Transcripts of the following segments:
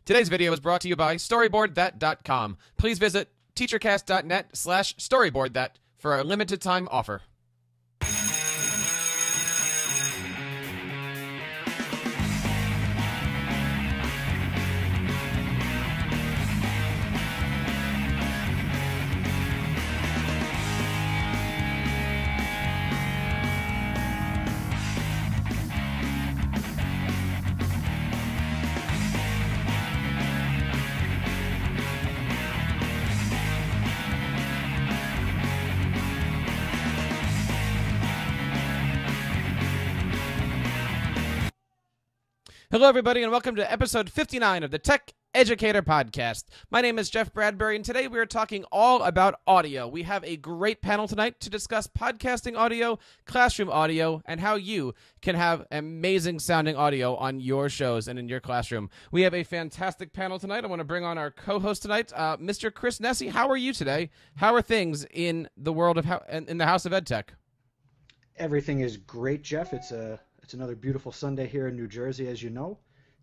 Today's video is brought to you by StoryboardThat.com. Please visit teachercast.net/StoryboardThat for a limited time offer. Hello, everybody, and welcome to episode 59 of the Tech Educator Podcast. My name is Jeff Bradbury, and today we are talking all about audio. We have a great panel tonight to discuss podcasting audio, classroom audio, and how you can have amazing sounding audio on your shows and in your classroom. We have a fantastic panel tonight. I want to bring on our co-host tonight, Mr. Chris Nesi. How are you today? How are things in the world of in the House of EdTech? Everything is great, Jeff. It's another beautiful Sunday here in New Jersey, as you know,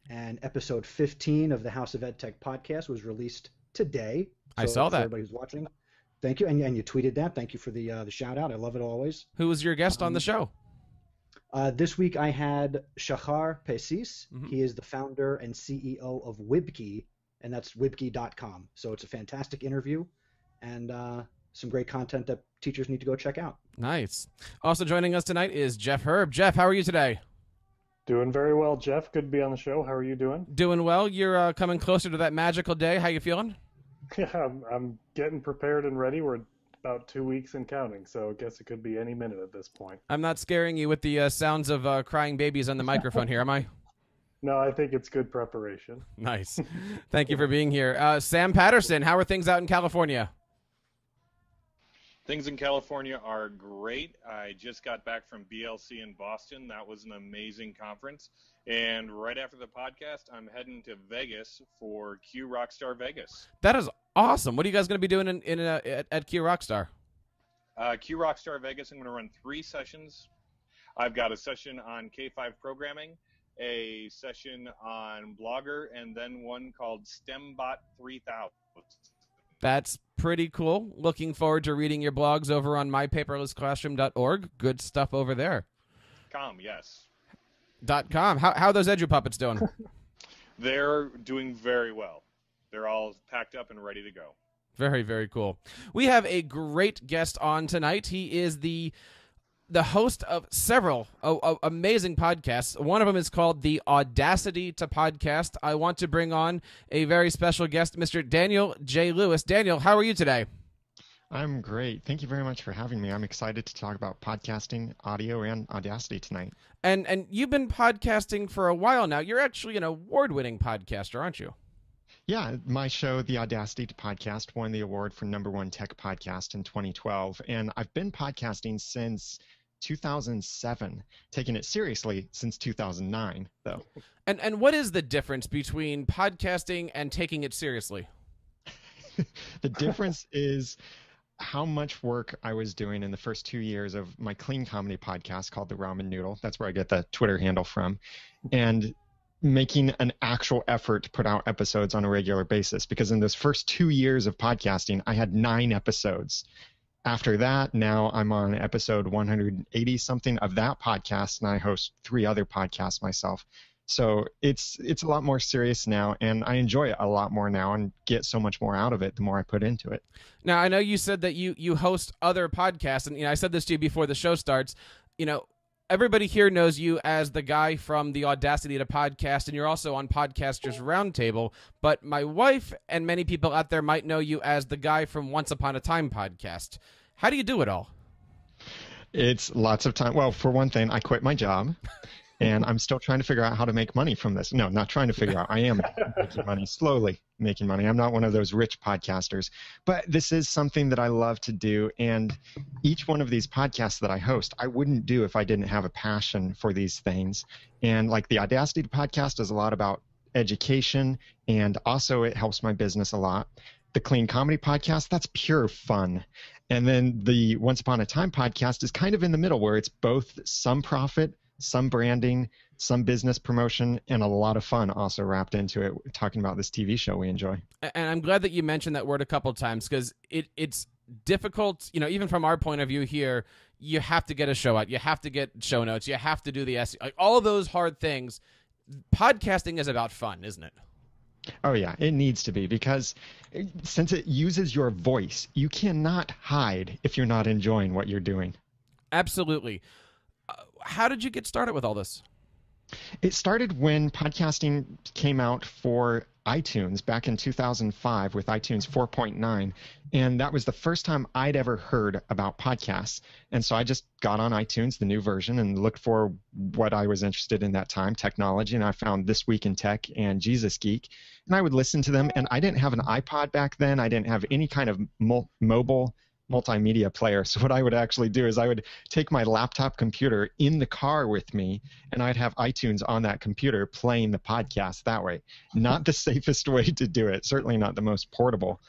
and episode 15 of the House of EdTech podcast was released today. I saw that. Everybody who's watching, thank you, and you tweeted that. Thank you for the shout out. I love it always. Who was your guest on the show? This week I had Shahar Pesis. He is the founder and CEO of Wibkey, and that's wibkey.com. So it's a fantastic interview and some great content that teachers need to go check out. Nice. Also joining us tonight is Jeff Herb. Jeff, how are you today? Doing very well, Jeff. Good to be on the show. How are you doing? Doing well. You're coming closer to that magical day. How you feeling? Yeah, I'm getting prepared and ready. We're about 2 weeks and counting, so I guess it could be any minute at this point. I'm not scaring you with the sounds of crying babies on the microphone here, am I? No, I think it's good preparation. Nice. Thank you for being here. Sam Patterson, how are things out in California? Things in California are great. I just got back from BLC in Boston. That was an amazing conference. And right after the podcast, I'm heading to Vegas for Q Rockstar Vegas. That is awesome. What are you guys going to be doing at Q Rockstar? Q Rockstar Vegas, I'm going to run 3 sessions. I've got a session on K5 programming, a session on Blogger, and then one called STEMBot 3000. That's pretty cool. Looking forward to reading your blogs over on mypaperlessclassroom.org. Good stuff over there. Yes. .com. How are those EduPuppets doing? They're doing very well. They're all packed up and ready to go. Very, very cool. We have a great guest on tonight. He is the host of several amazing podcasts. One of them is called the Audacity to Podcast. I want to bring on a very special guest, Mr. Daniel J. Lewis. Daniel, how are you today? I'm great. Thank you very much for having me. I'm excited to talk about podcasting, audio, and Audacity tonight. And you've been podcasting for a while now. You're actually an award-winning podcaster, aren't you? Yeah, my show, The Audacity to Podcast, won the award for #1 tech podcast in 2012. And I've been podcasting since 2007, taking it seriously since 2009, though. And what is the difference between podcasting and taking it seriously? The difference is how much work I was doing in the first 2 years of my clean comedy podcast called The Ramen Noodle. That's where I get the Twitter handle from. And making an actual effort to put out episodes on a regular basis. Because in those first 2 years of podcasting, I had 9 episodes. After that, now I'm on episode 180-something of that podcast, and I host 3 other podcasts myself. So it's a lot more serious now, and I enjoy it a lot more now and get so much more out of it the more I put into it. Now, I know you said that you host other podcasts, and I said this to you before the show starts. Everybody here knows you as the guy from the Audacity to Podcast, and you're also on Podcasters Roundtable. But my wife and many people out there might know you as the guy from Once Upon a Time podcast. How do you do it all? It's lots of time. Well, for one thing, I quit my job, and I'm still trying to figure out how to make money from this. No, not trying to figure out. I am making money, slowly making money. I'm not one of those rich podcasters, but this is something that I love to do. And each one of these podcasts that I host, I wouldn't do if I didn't have a passion for these things. And like the Audacity podcast is a lot about education, and also it helps my business a lot. The Clean Comedy podcast, that's pure fun. And then the Once Upon a Time podcast is kind of in the middle, where it's both some profit, some branding, some business promotion, and a lot of fun also wrapped into it, talking about this TV show we enjoy. And I'm glad that you mentioned that word a couple times, because it's difficult, even from our point of view here. You have to get a show out. You have to get show notes. You have to do the SEO. Like, all of those hard things. Podcasting is about fun, isn't it? Oh, yeah, it needs to be, because since it uses your voice, you cannot hide if you're not enjoying what you're doing. Absolutely. How did you get started with all this? It started when podcasting came out for iTunes back in 2005 with iTunes 4.9, and that was the first time I'd ever heard about podcasts. And so I just got on iTunes, the new version, and looked for what I was interested in that time, technology, and I found This Week in Tech and Jesus Geek, and I would listen to them. And I didn't have an iPod back then. I didn't have any kind of mobile multimedia player. So what I would actually do is I would take my laptop computer in the car with me, and I'd have iTunes on that computer playing the podcast that way. Not the safest way to do it, certainly not the most portable,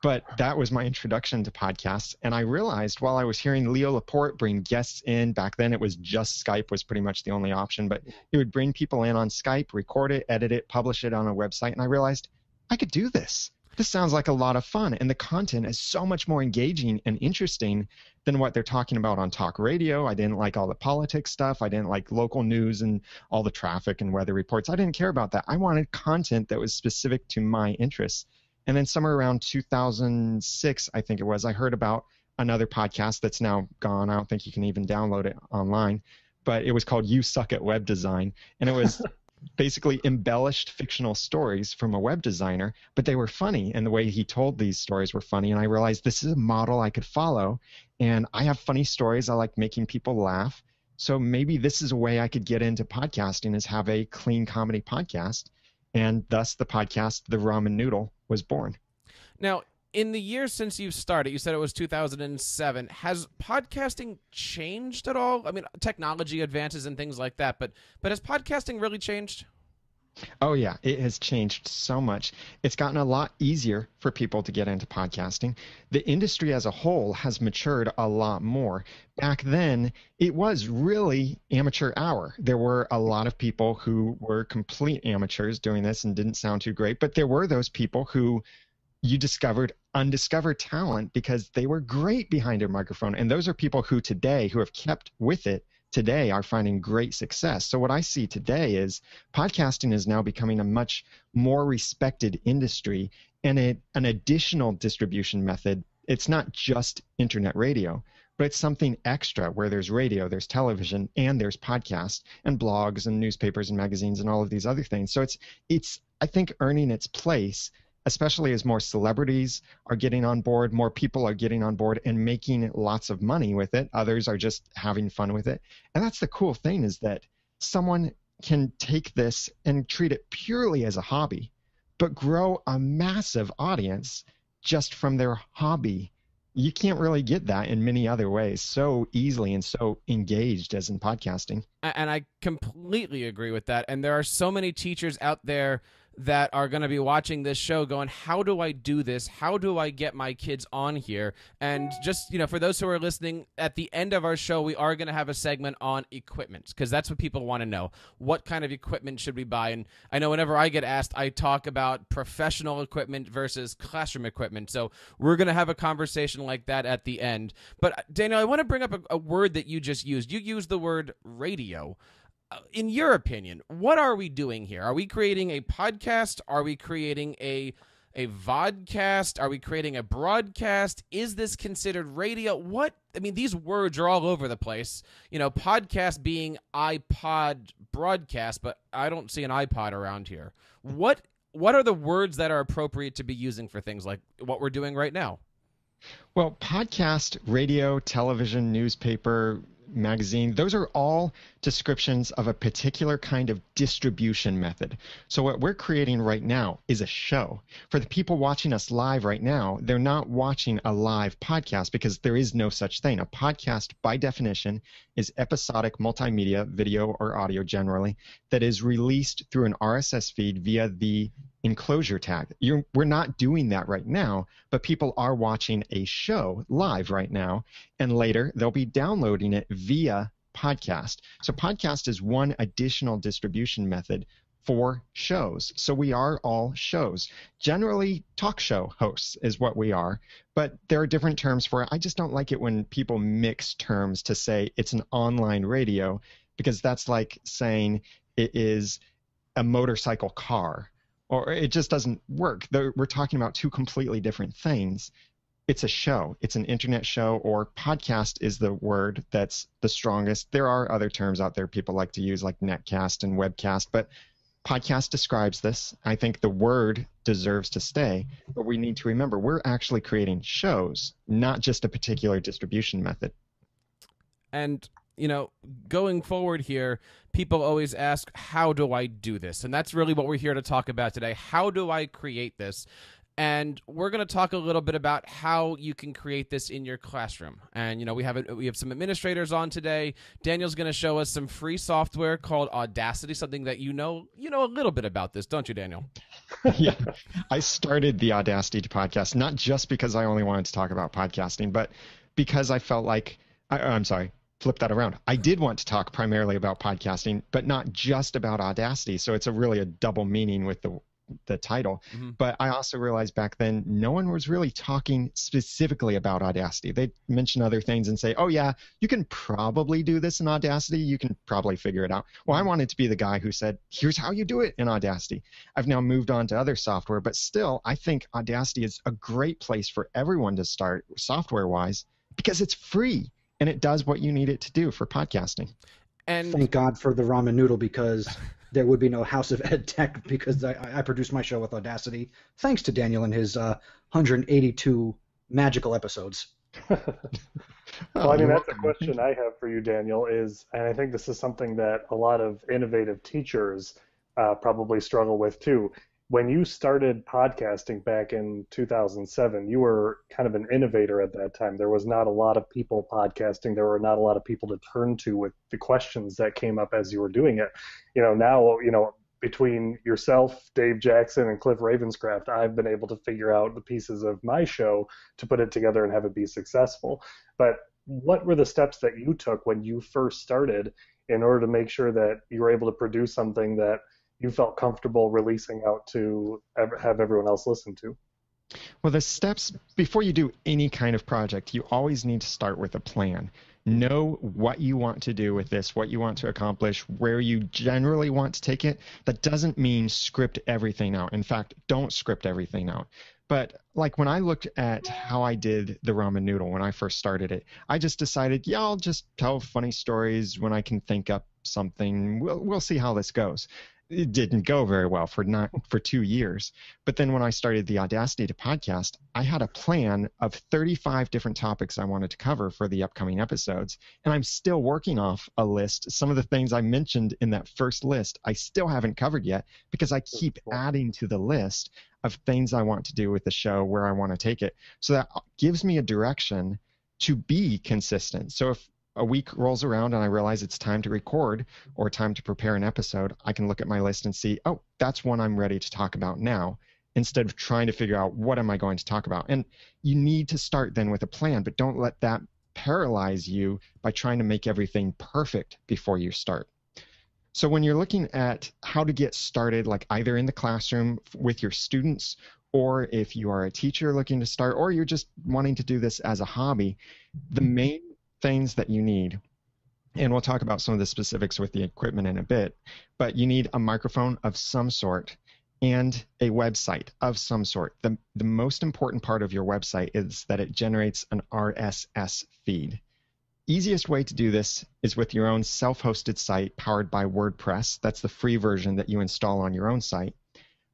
but that was my introduction to podcasts. And I realized while I was hearing Leo Laporte bring guests in, back then it was just Skype was pretty much the only option, but he would bring people in on Skype, record it, edit it, publish it on a website, and I realized I could do this. This sounds like a lot of fun, and the content is so much more engaging and interesting than what they're talking about on talk radio. I didn't like all the politics stuff. I didn't like local news and all the traffic and weather reports. I didn't care about that. I wanted content that was specific to my interests. And then somewhere around 2006, I think it was, I heard about another podcast that's now gone. I don't think you can even download it online, but it was called You Suck at Web Design, and it was basically embellished fictional stories from a web designer, but they were funny, and the way he told these stories were funny, and I realized this is a model I could follow, and I have funny stories. I like making people laugh, so maybe this is a way I could get into podcasting, is have a clean comedy podcast, and thus the podcast The Ramen Noodle was born. Now, in the years since you started, you said it was 2007. Has podcasting changed at all? I mean, technology advances and things like that, but has podcasting really changed? Oh, yeah, it has changed so much. It's gotten a lot easier for people to get into podcasting. The industry as a whole has matured a lot more. Back then, it was really amateur hour. There were a lot of people who were complete amateurs doing this and didn't sound too great, but there were those people who you discovered undiscovered talent because they were great behind a microphone. And those are people who today, who have kept with it today, are finding great success. So what I see today is podcasting is now becoming a much more respected industry, and an additional distribution method. It's not just internet radio, but it's something extra where there's radio, there's television, and there's podcasts and blogs and newspapers and magazines and all of these other things. So it's I think, earning its place, especially as more celebrities are getting on board, more people are getting on board and making lots of money with it. Others are just having fun with it. And that's the cool thing, is that someone can take this and treat it purely as a hobby, but grow a massive audience just from their hobby. You can't really get that in many other ways so easily and so engaged as in podcasting. And I completely agree with that. And there are so many teachers out there that are going to be watching this show going, how do I do this? How do I get my kids on here? And just, for those who are listening, at the end of our show, we are going to have a segment on equipment, because that's what people want to know. What kind of equipment should we buy? And I know whenever I get asked, I talk about professional equipment versus classroom equipment. So we're going to have a conversation like that at the end. But Daniel, I want to bring up a word that you just used. You used the word radio. In your opinion, what are we doing here? Are we creating a podcast? Are we creating a vodcast? Are we creating a broadcast? Is this considered radio? These words are all over the place. Podcast being iPod broadcast, but I don't see an iPod around here. What are the words that are appropriate to be using for things like what we're doing right now? Well, podcast, radio, television, newspaper, magazine, those are all descriptions of a particular kind of distribution method. So what we're creating right now is a show. For the people watching us live right now, they're not watching a live podcast, because there is no such thing. A podcast, by definition, is episodic multimedia, video or audio generally, that is released through an RSS feed via the enclosure tag. We're not doing that right now, but people are watching a show live right now, and later they'll be downloading it via podcast. So podcast is one additional distribution method for shows. So we are all shows. Generally, talk show hosts is what we are, but there are different terms for it. I just don't like it when people mix terms to say it's an online radio, because that's like saying it is a motorcycle car, or it just doesn't work. We're talking about two completely different things. It's a show. It's an internet show, or podcast is the word that's the strongest. There are other terms out there people like to use, like netcast and webcast, but podcast describes this. I think the word deserves to stay, but we need to remember we're actually creating shows, not just a particular distribution method. And, you know, going forward here, people always ask, how do I do this? And that's really what we're here to talk about today. How do I create this? And we're going to talk a little bit about how you can create this in your classroom. And, you know, we have some administrators on today. Daniel's going to show us some free software called Audacity, something that you know a little bit about this, don't you, Daniel? Yeah. I started the Audacity podcast, not just because I only wanted to talk about podcasting, but because I felt like, I'm sorry, flip that around. I did want to talk primarily about podcasting, but not just about Audacity. So it's really a double meaning with the title. Mm-hmm. But I also realized back then no one was really talking specifically about Audacity. They'd mention other things and say, oh yeah, you can probably do this in Audacity. You can probably figure it out. Well, I wanted to be the guy who said, here's how you do it in Audacity. I've now moved on to other software, but still I think Audacity is a great place for everyone to start software-wise, because it's free and it does what you need it to do for podcasting. And thank God for the ramen noodle, because there would be no House of Ed Tech, because I produced my show with Audacity, thanks to Daniel and his 182 magical episodes. Well, I mean, that's a question I have for you, Daniel, is, and I think this is something that a lot of innovative teachers probably struggle with too. When you started podcasting back in 2007, you were kind of an innovator at that time. There was not a lot of people podcasting. There were not a lot of people to turn to with the questions that came up as you were doing it. You know, now, you know, between yourself, Dave Jackson, and Cliff Ravenscraft, I've been able to figure out the pieces of my show to put it together and have it be successful. But what were the steps that you took when you first started in order to make sure that you were able to produce something that you felt comfortable releasing out to have everyone else listen to? Well, the steps before you do any kind of project, you always need to start with a plan. Know what you want to do with this, what you want to accomplish, where you generally want to take it. That doesn't mean script everything out. In fact, don't script everything out. But like when I looked at how I did the ramen noodle when I first started it, I just decided, yeah, I'll just tell funny stories when I can think up something. We'll see how this goes. It didn't go very well for 2 years. But then when I started the Audacity to podcast, I had a plan of 35 different topics I wanted to cover for the upcoming episodes. And I'm still working off a list. Some of the things I mentioned in that first list, I still haven't covered yet, because I keep adding to the list of things I want to do with the show, where I want to take it. So that gives me a direction to be consistent. So if a week rolls around and I realize it's time to record or time to prepare an episode, I can look at my list and see, oh, that's one I'm ready to talk about now, instead of trying to figure out what am I going to talk about. And you need to start then with a plan, but don't let that paralyze you by trying to make everything perfect before you start. So when you're looking at how to get started, like either in the classroom with your students, or if you are a teacher looking to start, or you're just wanting to do this as a hobby, the main things that you need, and we'll talk about some of the specifics with the equipment in a bit, but you need a microphone of some sort and a website of some sort. The most important part of your website is that it generates an RSS feed. Easiest way to do this is with your own self-hosted site powered by WordPress. That's the free version that you install on your own site.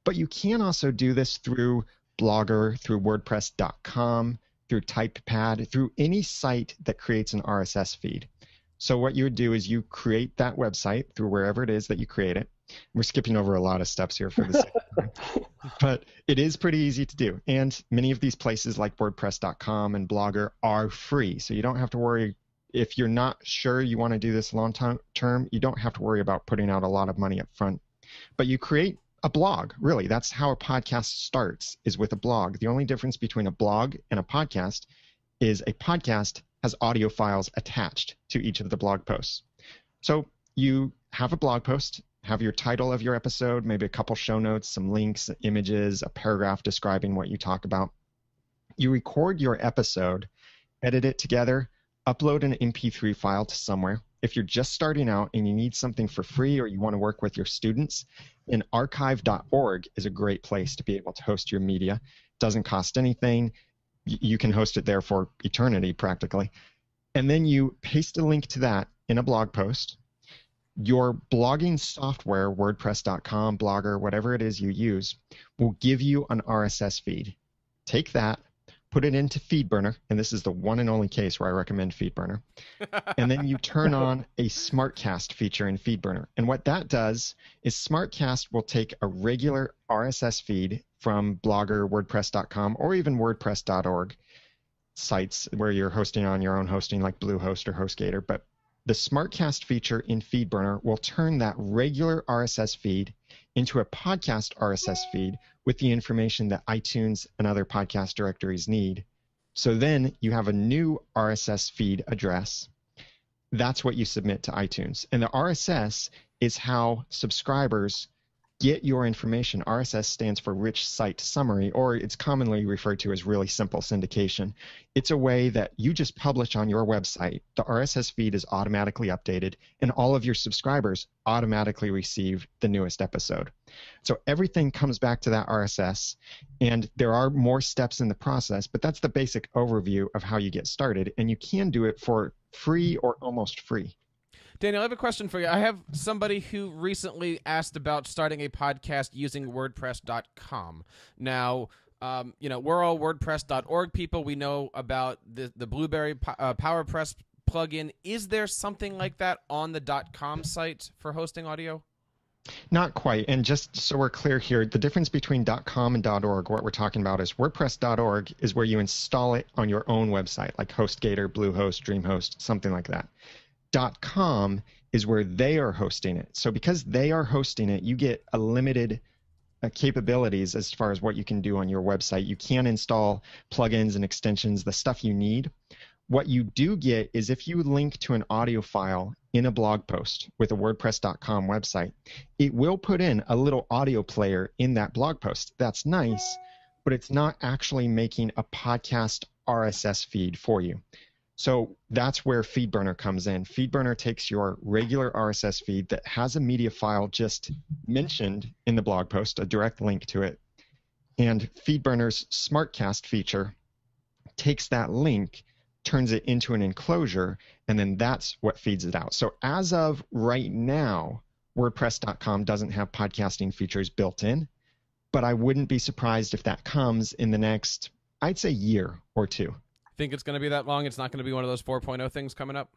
But you can also do this through Blogger, through WordPress.com, through TypePad, through any site that creates an RSS feed. So what you would do is you create that website through wherever it is that you create it. We're skipping over a lot of steps here for this, but it is pretty easy to do. And many of these places like WordPress.com and Blogger are free. So you don't have to worry. If you're not sure you want to do this long term, you don't have to worry about putting out a lot of money up front. But you create a blog, really. That's how a podcast starts, is with a blog. The only difference between a blog and a podcast is a podcast has audio files attached to each of the blog posts. So you have a blog post, have your title of your episode, maybe a couple show notes, some links, images, a paragraph describing what you talk about. You record your episode, edit it together, upload an MP3 file to somewhere. If you're just starting out and you need something for free or you want to work with your students, then archive.org is a great place to be able to host your media. It doesn't cost anything. You can host it there for eternity practically. And then you paste a link to that in a blog post. Your blogging software, WordPress.com, Blogger, whatever it is you use, will give you an RSS feed. Take that, put it into Feedburner, and this is the one and only case where I recommend Feedburner. And then you turn on a SmartCast feature in Feedburner. And what that does is SmartCast will take a regular RSS feed from Blogger, WordPress.com, or even WordPress.org sites where you're hosting on your own hosting like Bluehost or HostGator. But the SmartCast feature in Feedburner will turn that regular RSS feed into a podcast RSS feed with the information that iTunes and other podcast directories need. So then you have a new RSS feed address. That's what you submit to iTunes. And the RSS is how subscribers get your information. RSS stands for Rich Site Summary, or it's commonly referred to as really simple syndication. It's a way that you just publish on your website. The RSS feed is automatically updated, and all of your subscribers automatically receive the newest episode. So everything comes back to that RSS, and there are more steps in the process, but that's the basic overview of how you get started, and you can do it for free or almost free. Daniel, I have a question for you. I have somebody who recently asked about starting a podcast using WordPress.com. Now, we're all WordPress.org people. We know about the Blueberry PowerPress plugin. Is there something like that on the .com site for hosting audio? Not quite. And just so we're clear here, the difference between .com and .org, what we're talking about is WordPress.org is where you install it on your own website, like HostGator, Bluehost, DreamHost, something like that. .com is where they are hosting it. So because they are hosting it, you get a limited capabilities as far as what you can do on your website. You can install plugins and extensions, the stuff you need. What you do get is if you link to an audio file in a blog post with a WordPress.com website, it will put in a little audio player in that blog post. That's nice, but it's not actually making a podcast RSS feed for you. So that's where Feedburner comes in. Feedburner takes your regular RSS feed that has a media file just mentioned in the blog post, a direct link to it, and Feedburner's SmartCast feature takes that link, turns it into an enclosure, and then that's what feeds it out. So as of right now, WordPress.com doesn't have podcasting features built in, but I wouldn't be surprised if that comes in the next, I'd say, year or two. Think it's going to be that long? It's not going to be one of those 4.0 things coming up?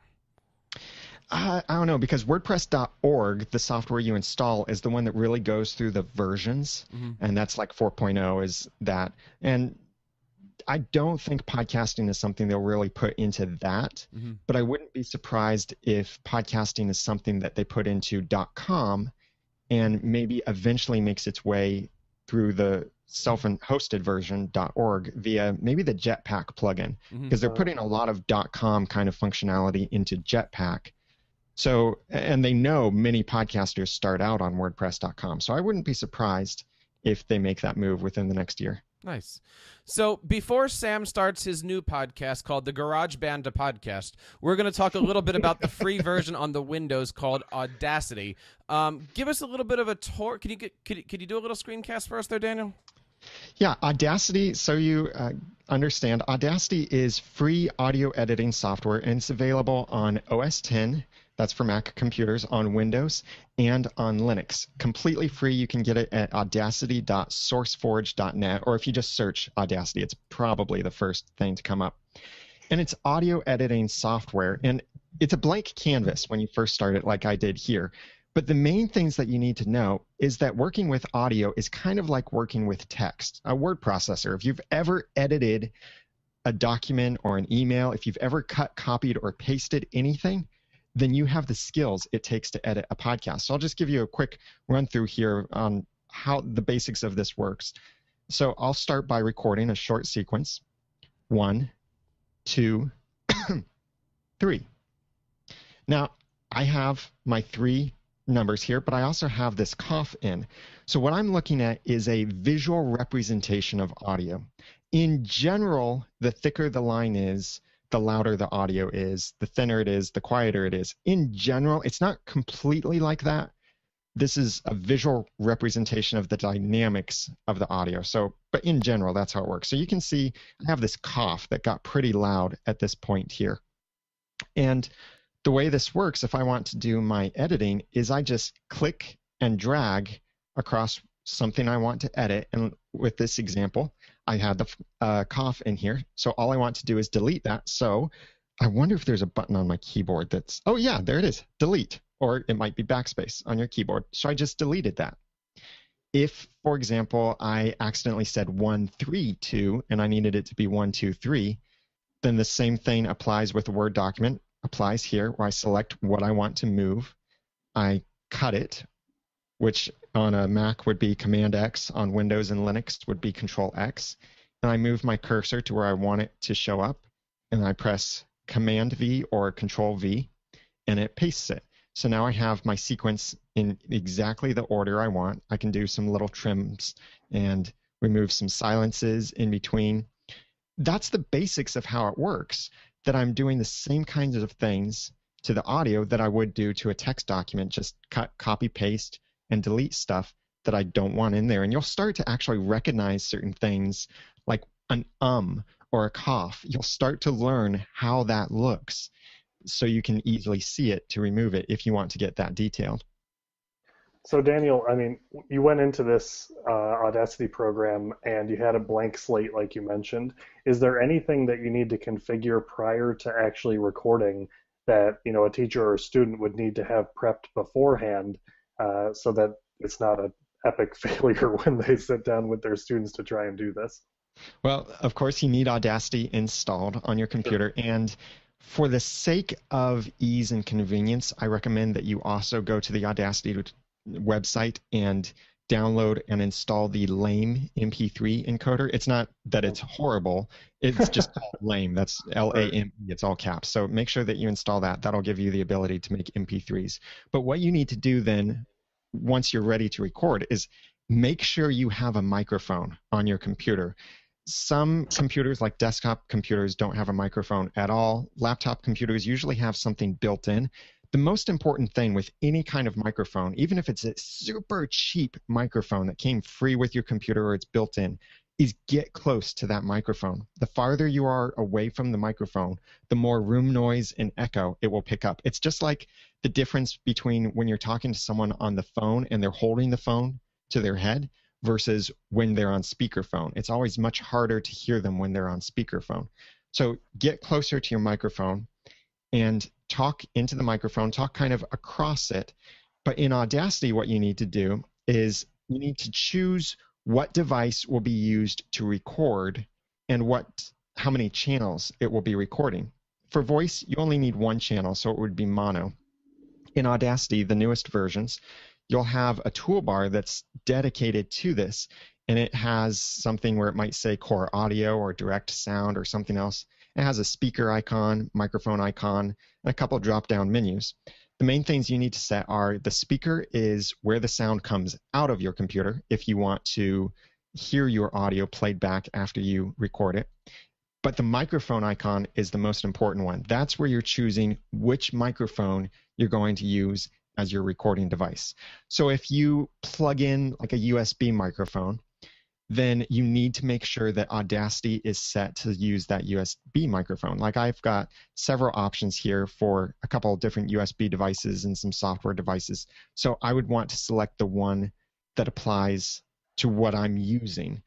I don't know, because WordPress.org, the software you install, is the one that really goes through the versions, and that's like 4.0 is that. And I don't think podcasting is something they'll really put into that, but I wouldn't be surprised if podcasting is something that they put into .com and maybe eventually makes its way through the self-hosted version .org via maybe the Jetpack plugin, because they're putting a lot of .com kind of functionality into Jetpack. So, and they know many podcasters start out on WordPress.com, so I wouldn't be surprised if they make that move within the next year. Nice. So before Sam starts his new podcast called the Garage Band to Podcast, we're going to talk a little bit about the free version on the Windows called Audacity. Give us a little bit of a tour. Could you do a little screencast for us there, Daniel? Yeah, Audacity, so you understand, Audacity is free audio editing software, and it's available on OS X, that's for Mac computers, on Windows, and on Linux. Completely free. You can get it at audacity.sourceforge.net, or if you just search Audacity, it's probably the first thing to come up. And it's audio editing software, and it's a blank canvas when you first start it, like I did here. But the main things that you need to know is that working with audio is kind of like working with text, a word processor. If you've ever edited a document or an email, if you've ever cut, copied, or pasted anything, then you have the skills it takes to edit a podcast. So I'll just give you a quick run through here on how the basics of this works. So I'll start by recording a short sequence. 1, 2, 3. Now, I have my 3 numbers here, but I also have this cough in. So what I'm looking at is a visual representation of audio. In general, the thicker the line is, the louder the audio is, the thinner it is, the quieter it is. In general, it's not completely like that. This is a visual representation of the dynamics of the audio. So, but in general, that's how it works. So you can see I have this cough that got pretty loud at this point here. And the way this works, if I want to do my editing, is I just click and drag across something I want to edit. And with this example, I had the cough in here. So all I want to do is delete that. So I wonder if there's a button on my keyboard that's, oh yeah, there it is, delete. Or it might be backspace on your keyboard. So I just deleted that. If, for example, I accidentally said 1, 3, 2, and I needed it to be 1, 2, 3, then the same thing applies with a Word document, applies here, where I select what I want to move. I cut it, which on a Mac would be Command X, on Windows and Linux would be Control X, and I move my cursor to where I want it to show up, and I press Command V or Control V, and it pastes it. So now I have my sequence in exactly the order I want. I can do some little trims and remove some silences in between. That's the basics of how it works, that I'm doing the same kinds of things to the audio that I would do to a text document, just cut, copy, paste, and delete stuff that I don't want in there. And you'll start to actually recognize certain things like an or a cough. You'll start to learn how that looks, so you can easily see it to remove it if you want to get that detailed. So Daniel, I mean, you went into this Audacity program and you had a blank slate like you mentioned. Is there anything that you need to configure prior to actually recording that, you know, a teacher or a student would need to have prepped beforehand so that it's not an epic failure when they sit down with their students to try and do this? Well, of course, you need Audacity installed on your computer. Sure. And for the sake of ease and convenience, I recommend that you also go to the Audacity website and download and install the lame MP3 encoder. It's not that it's horrible. It's just called lame. That's LAME. It's all caps. So make sure that you install that. That'll give you the ability to make MP3s. But what you need to do then, once you're ready to record, is make sure you have a microphone on your computer. Some computers, like desktop computers, don't have a microphone at all. Laptop computers usually have something built in. The most important thing with any kind of microphone, even if it's a super cheap microphone that came free with your computer or it's built in, is get close to that microphone. The farther you are away from the microphone, the more room noise and echo it will pick up. It's just like the difference between when you're talking to someone on the phone and they're holding the phone to their head versus when they're on speakerphone. It's always much harder to hear them when they're on speakerphone. So get closer to your microphone and talk into the microphone, talk kind of across it. But in Audacity, what you need to do is you need to choose what device will be used to record and how many channels it will be recording. For voice, you only need one channel, so it would be mono. In Audacity, the newest versions, you'll have a toolbar that's dedicated to this, and it has something where it might say core audio or direct sound or something else. It has a speaker icon, microphone icon, and a couple drop-down menus. The main things you need to set are the speaker is where the sound comes out of your computer if you want to hear your audio played back after you record it. But the microphone icon is the most important one. That's where you're choosing which microphone you're going to use as your recording device. So if you plug in like a USB microphone, then you need to make sure that Audacity is set to use that USB microphone. Like I've got several options here for a couple of different USB devices and some software devices. So I would want to select the one that applies to what I'm using.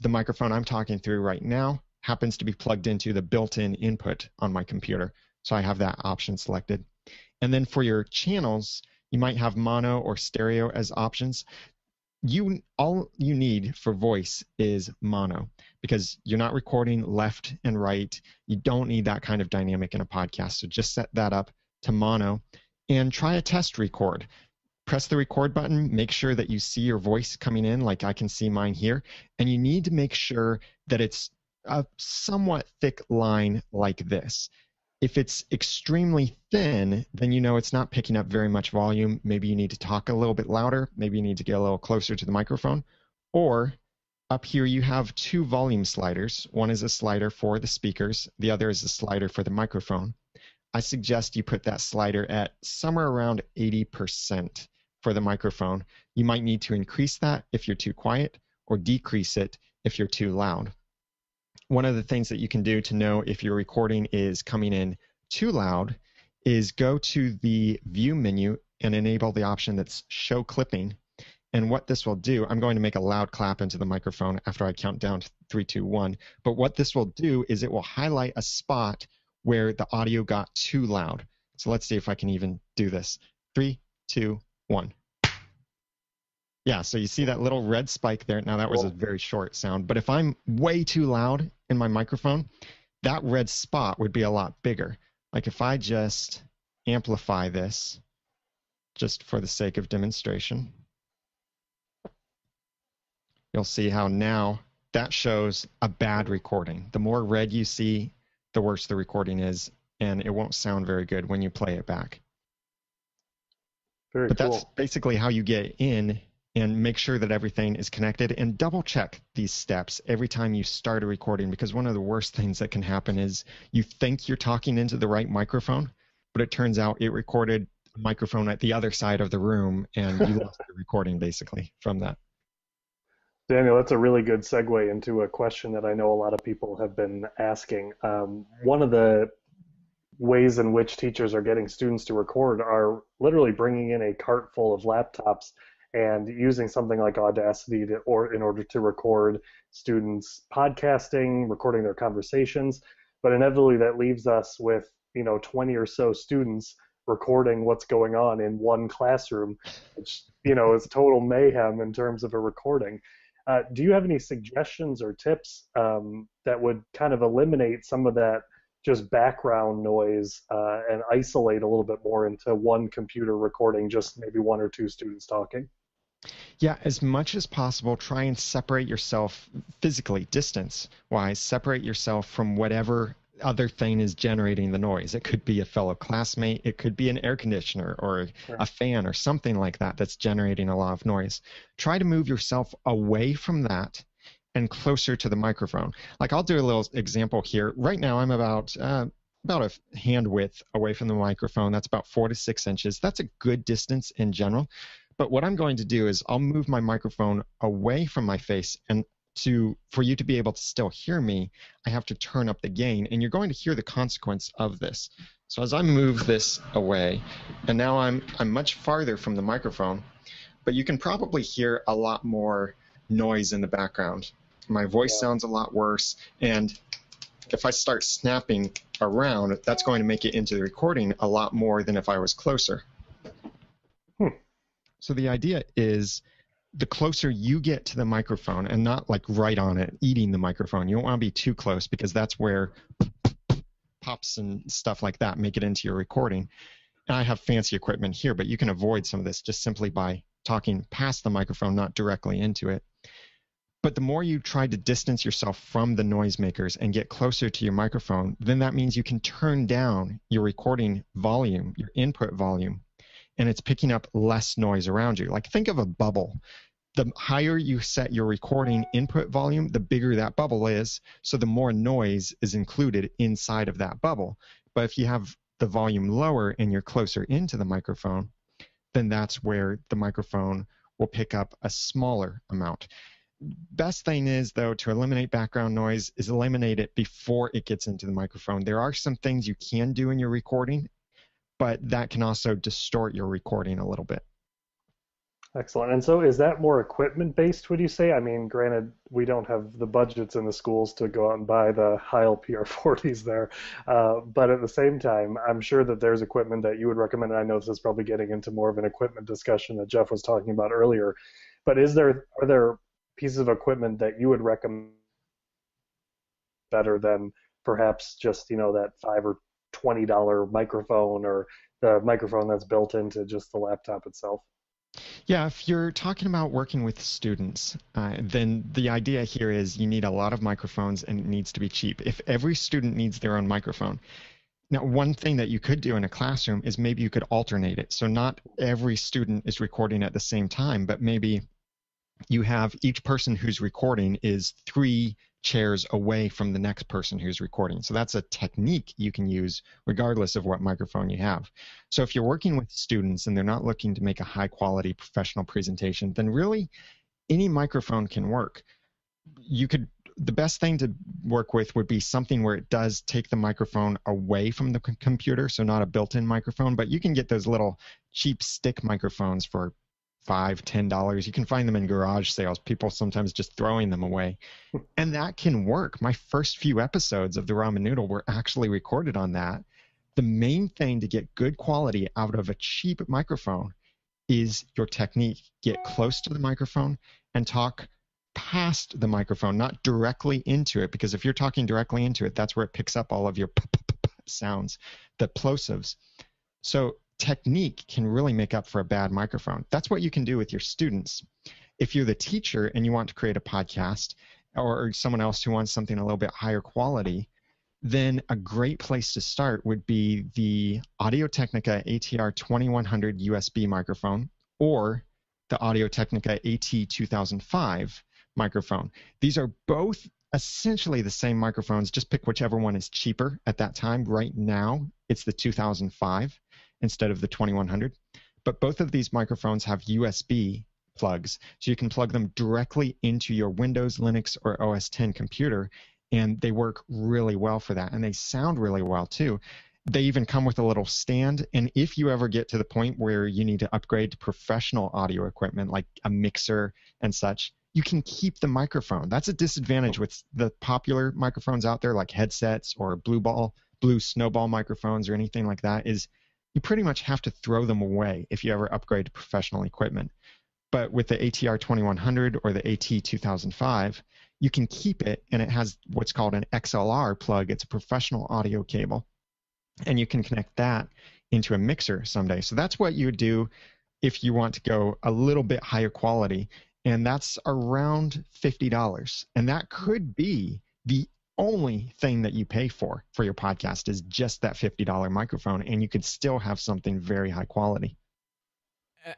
The microphone I'm talking through right now happens to be plugged into the built-in input on my computer. So I have that option selected. And then for your channels, you might have mono or stereo as options. All you need for voice is mono because you're not recording left and right. You don't need that kind of dynamic in a podcast. So just set that up to mono and try a test record. Press the record button, make sure that you see your voice coming in like I can see mine here. And you need to make sure that it's a somewhat thick line like this. If it's extremely thin, then you know it's not picking up very much volume. Maybe you need to talk a little bit louder. Maybe you need to get a little closer to the microphone. Or up here you have two volume sliders. One is a slider for the speakers. The other is a slider for the microphone. I suggest you put that slider at somewhere around 80% for the microphone. You might need to increase that if you're too quiet, or decrease it if you're too loud. One of the things that you can do to know if your recording is coming in too loud is go to the View menu and enable the option that's Show Clipping. And what this will do, I'm going to make a loud clap into the microphone after I count down to 3, 2, 1. But what this will do is it will highlight a spot where the audio got too loud. So let's see if I can even do this. 3, 2, 1. Yeah, so you see that little red spike there. Now that was a very short sound, but if I'm way too loud in my microphone, that red spot would be a lot bigger. Like if I just amplify this, just for the sake of demonstration, you'll see how now that shows a bad recording. The more red you see, the worse the recording is, and it won't sound very good when you play it back. But that's basically how you get in and make sure that everything is connected, and double check these steps every time you start a recording, because one of the worst things that can happen is you think you're talking into the right microphone, but it turns out it recorded a microphone at the other side of the room, and you lost the recording basically from that. Daniel, that's a really good segue into a question that I know a lot of people have been asking. One of the ways in which teachers are getting students to record are literally bringing in a cart full of laptops and using something like Audacity in order to record students podcasting, recording their conversations. But inevitably that leaves us with 20 or so students recording what's going on in one classroom, which is total mayhem in terms of a recording. Do you have any suggestions or tips that would kind of eliminate some of that just background noise and isolate a little bit more into one computer recording just maybe one or two students talking? Yeah, as much as possible, try and separate yourself physically, distance-wise, separate yourself from whatever other thing is generating the noise. It could be a fellow classmate, it could be an air conditioner or a fan or something like that that's generating a lot of noise. Try to move yourself away from that and closer to the microphone. Like I'll do a little example here. Right now I'm about a hand width away from the microphone. That's about 4 to 6 inches. That's a good distance in general. But what I'm going to do is I'll move my microphone away from my face, and for you to be able to still hear me, I have to turn up the gain, and you're going to hear the consequence of this. So as I move this away, and now I'm much farther from the microphone, but you can probably hear a lot more noise in the background. My voice sounds a lot worse, and if I start snapping around, that's going to make it into the recording a lot more than if I was closer. So the idea is the closer you get to the microphone, and not like right on it, eating the microphone. You don't want to be too close, because that's where pops and stuff like that make it into your recording. And I have fancy equipment here, but you can avoid some of this just simply by talking past the microphone, not directly into it. But the more you try to distance yourself from the noisemakers and get closer to your microphone, then that means you can turn down your recording volume, your input volume, and it's picking up less noise around you. Like think of a bubble. The higher you set your recording input volume, the bigger that bubble is, so the more noise is included inside of that bubble. But if you have the volume lower and you're closer into the microphone, then that's where the microphone will pick up a smaller amount. Best thing is, though, to eliminate background noise is eliminate it before it gets into the microphone. There are some things you can do in your recording, but that can also distort your recording a little bit. Excellent. And so is that more equipment-based, would you say? I mean, granted, we don't have the budgets in the schools to go out and buy the Heil PR40s there. But at the same time, I'm sure that there's equipment that you would recommend. And I know this is probably getting into more of an equipment discussion that Jeff was talking about earlier. But are there pieces of equipment that you would recommend better than perhaps just, that $5 or $20 microphone, or the microphone that's built into just the laptop itself? Yeah, if you're talking about working with students, then the idea here is you need a lot of microphones and it needs to be cheap. If every student needs their own microphone, Now, one thing that you could do in a classroom is maybe you could alternate it. So not every student is recording at the same time, but maybe you have each person who's recording is 3 chairs away from the next person who's recording. So that's a technique you can use regardless of what microphone you have. So if you're working with students and they're not looking to make a high quality professional presentation, then really any microphone can work. The best thing to work with would be something where it does take the microphone away from the computer, so not a built-in microphone, but you can get those little cheap stick microphones for $5, $10. You can find them in garage sales. People sometimes just throwing them away. And that can work. My first few episodes of the Ramen Noodle were actually recorded on that. The main thing to get good quality out of a cheap microphone is your technique. Get close to the microphone and talk past the microphone, not directly into it, because if you're talking directly into it, that's where it picks up all of your sounds, the plosives. So technique can really make up for a bad microphone. That's what you can do with your students. If you're the teacher and you want to create a podcast, or someone else who wants something a little bit higher quality, then a great place to start would be the Audio-Technica ATR 2100 USB microphone or the Audio-Technica AT2005 microphone. These are both essentially the same microphones. Just pick whichever one is cheaper at that time. Right now, it's the 2005 instead of the 2100. But both of these microphones have USB plugs, so you can plug them directly into your Windows, Linux, or OS X computer, and they work really well for that, and they sound really well too. They even come with a little stand, and if you ever get to the point where you need to upgrade to professional audio equipment like a mixer and such, you can keep the microphone. That's a disadvantage with the popular microphones out there like headsets or blue snowball microphones or anything like that, is you pretty much have to throw them away if you ever upgrade to professional equipment. But with the ATR 2100 or the AT 2005, you can keep it, and it has what's called an XLR plug. It's a professional audio cable, and you can connect that into a mixer someday. So that's what you would do if you want to go a little bit higher quality, and that's around $50. And that could be the only thing that you pay for your podcast, is just that $50 microphone, and you could still have something very high quality.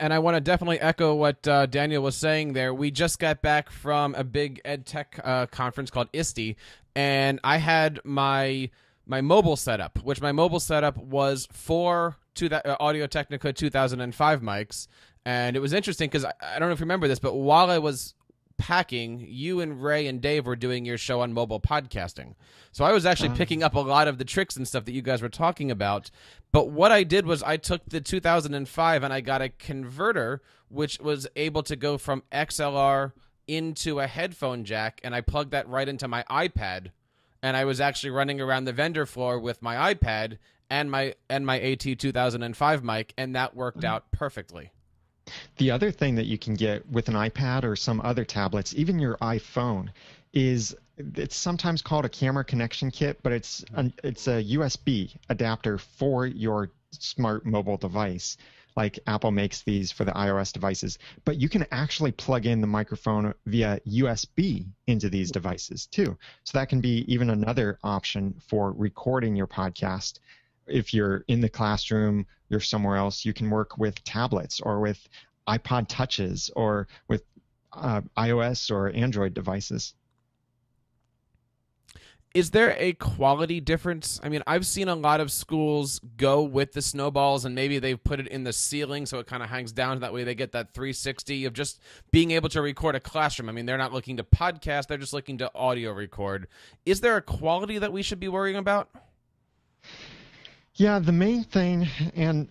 And I want to definitely echo what Daniel was saying there. We just got back from a big ed tech conference called ISTE, and I had my mobile setup, which my mobile setup was for Audio-Technica 2005 mics. And it was interesting because I don't know if you remember this, but while I was packing, you and Ray and Dave were doing your show on mobile podcasting. So I was actually picking up a lot of the tricks and stuff that you guys were talking about. But what I did was I took the 2005 and I got a converter, which was able to go from XLR into a headphone jack, and I plugged that right into my iPad. And I was actually running around the vendor floor with my iPad and my AT 2005 mic, and that worked out perfectly. The other thing that you can get with an iPad or some other tablets, even your iPhone, is it's sometimes called a camera connection kit, but it's a USB adapter for your smart mobile device. Like Apple makes these for the iOS devices, but you can actually plug in the microphone via USB into these devices too. So that can be even another option for recording your podcast. If you're in the classroom, you're somewhere else, you can work with tablets or with iPod Touches or with iOS or Android devices. Is there a quality difference? I mean, I've seen a lot of schools go with the snowballs, and maybe they've put it in the ceiling so it kind of hangs down. That way they get that 360 of just being able to record a classroom. I mean, they're not looking to podcast. They're just looking to audio record. Is there a quality that we should be worrying about? Yeah, the main thing, and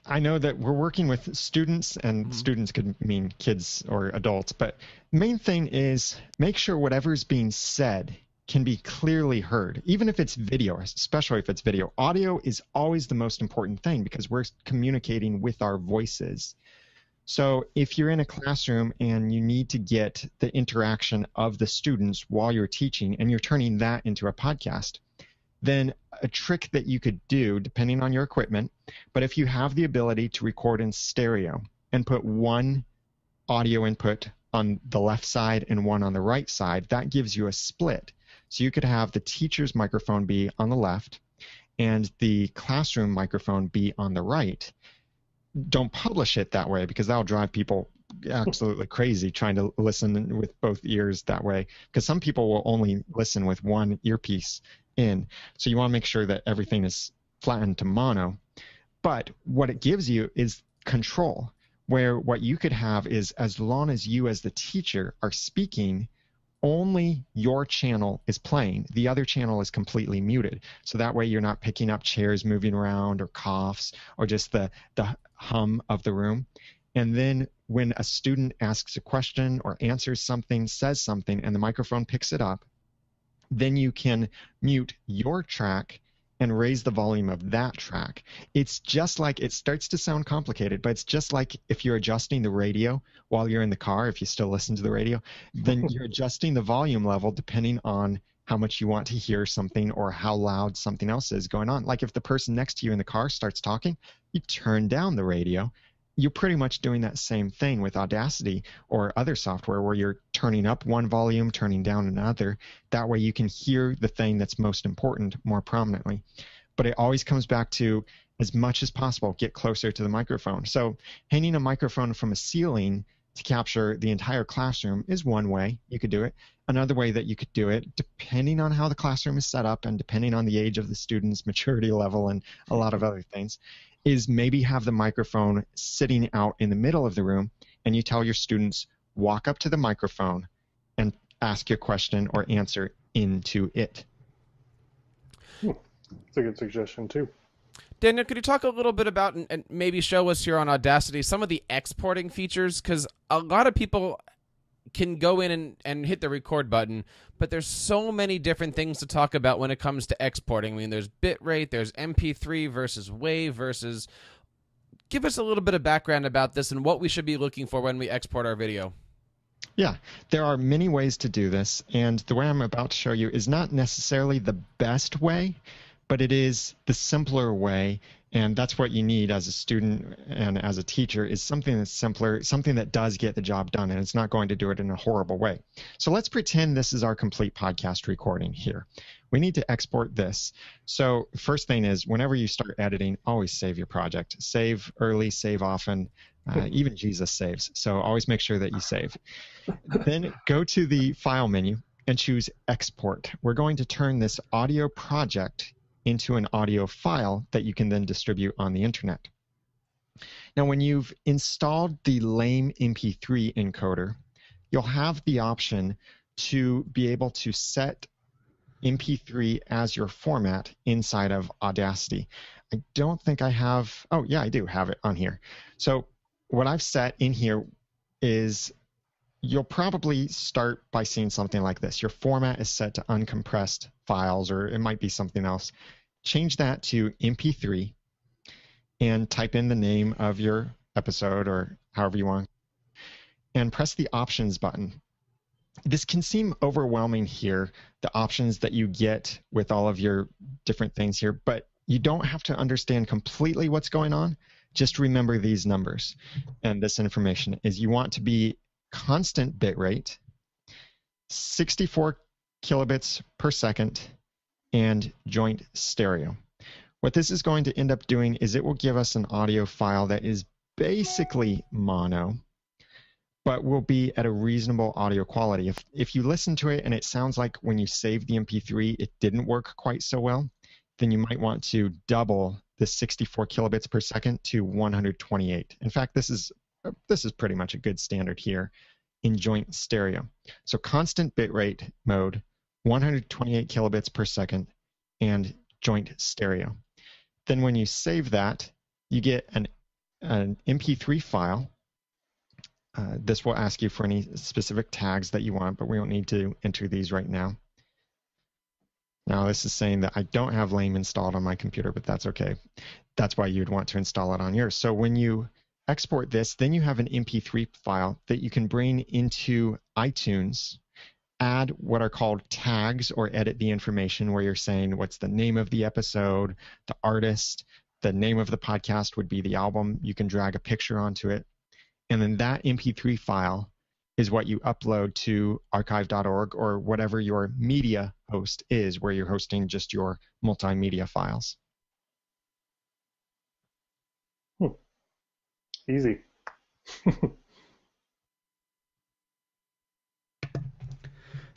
I know that we're working with students, and students could mean kids or adults, but the main thing is make sure whatever's being said can be clearly heard, even if it's video, especially if it's video. Audio is always the most important thing because we're communicating with our voices. So if you're in a classroom and you need to get the interaction of the students while you're teaching and you're turning that into a podcast, then a trick that you could do, depending on your equipment, but if you have the ability to record in stereo and put one audio input on the left side and one on the right side, that gives you a split. So you could have the teacher's microphone be on the left and the classroom microphone be on the right, don't publish it that way, because that'll drive people absolutely crazy trying to listen with both ears that way, because some people will only listen with one earpiece in. So you want to make sure that everything is flattened to mono. But what it gives you is control, where what you could have is, as long as you as the teacher are speaking, only your channel is playing. The other channel is completely muted. So that way you're not picking up chairs moving around or coughs or just the hum of the room. And then when a student asks a question or answers something, says something, and the microphone picks it up, then you can mute your track and raise the volume of that track. It's just like, it starts to sound complicated, but it's just like if you're adjusting the radio while you're in the car, if you still listen to the radio, then you're adjusting the volume level depending on how much you want to hear something or how loud something else is going on. Like if the person next to you in the car starts talking, you turn down the radio. You're pretty much doing that same thing with Audacity or other software, where you're turning up one volume, turning down another. That way you can hear the thing that's most important more prominently. But it always comes back to, as much as possible, get closer to the microphone. So hanging a microphone from a ceiling to capture the entire classroom is one way you could do it. Another way that you could do it, depending on how the classroom is set up and depending on the age of the student's maturity level and a lot of other things, is maybe have the microphone sitting out in the middle of the room, and you tell your students, walk up to the microphone and ask your question or answer into it. That's a good suggestion too. Daniel, could you talk a little bit about, and maybe show us here on Audacity, some of the exporting features? Because a lot of people can go in and hit the record button, but there's so many different things to talk about when it comes to exporting. I mean, there's bitrate, there's MP3 versus WAV versus... Give us a little bit of background about this and what we should be looking for when we export our video. Yeah, there are many ways to do this, and the way I'm about to show you is not necessarily the best way, but it is the simpler way, and that's what you need as a student and as a teacher, is something that's simpler, something that does get the job done, and it's not going to do it in a horrible way. So let's pretend this is our complete podcast recording here. We need to export this. So first thing is, whenever you start editing, always save your project. Save early, save often. Even Jesus saves. So always make sure that you save. Then go to the File menu and choose Export. We're going to turn this audio project into an audio file that you can then distribute on the internet. Now, when you've installed the lame MP3 encoder, you'll have the option to be able to set MP3 as your format inside of Audacity. I don't think I have, oh yeah, I do have it on here. So what I've set in here is, you'll probably start by seeing something like this. Your format is set to uncompressed files, or it might be something else. Change that to MP3 and type in the name of your episode or however you want, and press the options button. This can seem overwhelming here, the options that you get with all of your different things here, but you don't have to understand completely what's going on. Just remember these numbers and this information is, you want to be constant bitrate, 64 kilobits per second, and joint stereo. What this is going to end up doing is it will give us an audio file that is basically mono, but will be at a reasonable audio quality. If you listen to it and it sounds like when you saved the MP3 it didn't work quite so well, then you might want to double the 64 kilobits per second to 128. In fact, this is pretty much a good standard here in joint stereo. So constant bitrate mode, 128 kilobits per second, and joint stereo. Then when you save that, you get an MP3 file. This will ask you for any specific tags that you want, but we don't need to enter these right now. Now this is saying that I don't have lame installed on my computer, but that's okay. That's why you'd want to install it on yours. So when you export this, then you have an MP3 file that you can bring into iTunes, add what are called tags, or edit the information where you're saying what's the name of the episode, the artist, the name of the podcast would be the album. You can drag a picture onto it. And then that MP3 file is what you upload to archive.org or whatever your media host is, where you're hosting just your multimedia files. Easy.